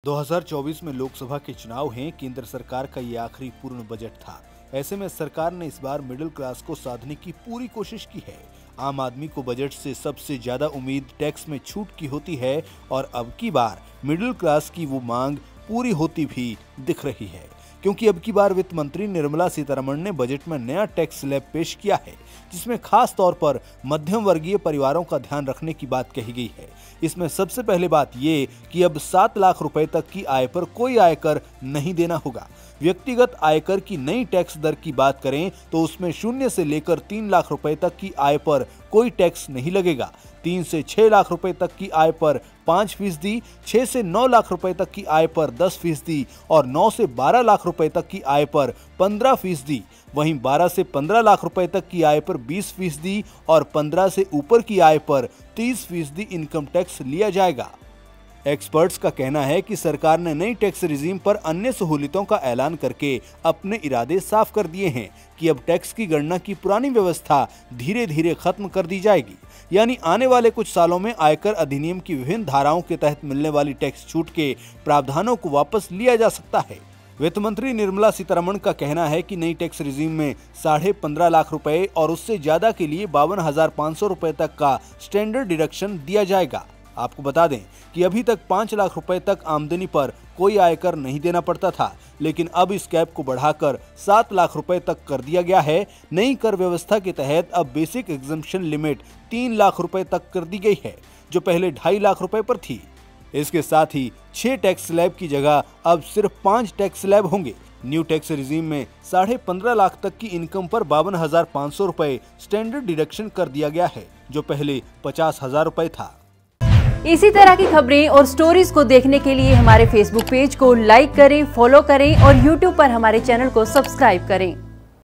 2024 में लोकसभा के चुनाव हैं। केंद्र सरकार का ये आखिरी पूर्ण बजट था। ऐसे में सरकार ने इस बार मिडिल क्लास को साधने की पूरी कोशिश की है। आम आदमी को बजट से सबसे ज्यादा उम्मीद टैक्स में छूट की होती है और अब की बार मिडिल क्लास की वो मांग पूरी होती भी दिख रही है, क्योंकि अब की बार वित्त मंत्री निर्मला सीतारमण ने बजट में नया टैक्स स्लैब पेश किया है, जिसमें खास तौर पर मध्यम वर्गीय परिवारों का ध्यान रखने की बात कही गई है। इसमें सबसे पहले बात ये कि अब 7 लाख रुपए तक की आय पर कोई आयकर नहीं देना होगा। व्यक्तिगत आयकर की नई टैक्स दर की बात करें तो उसमें 0 से लेकर 3 लाख रुपए तक की आय पर कोई टैक्स नहीं लगेगा। 3 से 6 लाख रुपए तक की आय पर 5%, 6 से 9 लाख रुपए तक की आय पर 10% और 9 से 12 लाख रुपए तक की आय पर 15%। वहीं 12 से 15 लाख रुपए तक की आय पर 20% और 15 से ऊपर की आय पर 30% इनकम टैक्स लिया जाएगा। एक्सपर्ट्स का कहना है कि सरकार ने नई टैक्स रिजीम पर अन्य सहूलियतों का ऐलान करके अपने इरादे साफ कर दिए हैं कि अब टैक्स की गणना की पुरानी व्यवस्था धीरे धीरे खत्म कर दी जाएगी। यानी आने वाले कुछ सालों में आयकर अधिनियम की विभिन्न धाराओं के तहत मिलने वाली टैक्स छूट के प्रावधानों को वापस लिया जा सकता है। वित्त मंत्री निर्मला सीतारमण का कहना है कि नई टैक्स रिजीम में 15.5 लाख रुपए और उससे ज्यादा के लिए 52,500 रुपए तक का स्टैंडर्ड डिडक्शन दिया जाएगा। आपको बता दें कि अभी तक 5 लाख रुपए तक आमदनी पर कोई आयकर नहीं देना पड़ता था, लेकिन अब इस कैप को बढ़ाकर 7 लाख रुपए तक कर दिया गया है। नई कर व्यवस्था के तहत अब बेसिक एग्जम्पशन लिमिट 3 लाख रुपए तक कर दी गई है, जो पहले 2.5 लाख रुपए पर थी। इसके साथ ही 6 टैक्स स्लैब की जगह अब सिर्फ 5 टैक्स स्लैब होंगे। न्यू टैक्स रिजीम में 15.5 लाख तक की इनकम पर 52,500 रुपए स्टैंडर्ड डिडक्शन कर दिया गया है, जो पहले 50,000 रुपए था। इसी तरह की खबरें और स्टोरीज को देखने के लिए हमारे फेसबुक पेज को लाइक करें, फॉलो करें और यूट्यूब पर हमारे चैनल को सब्सक्राइब करें।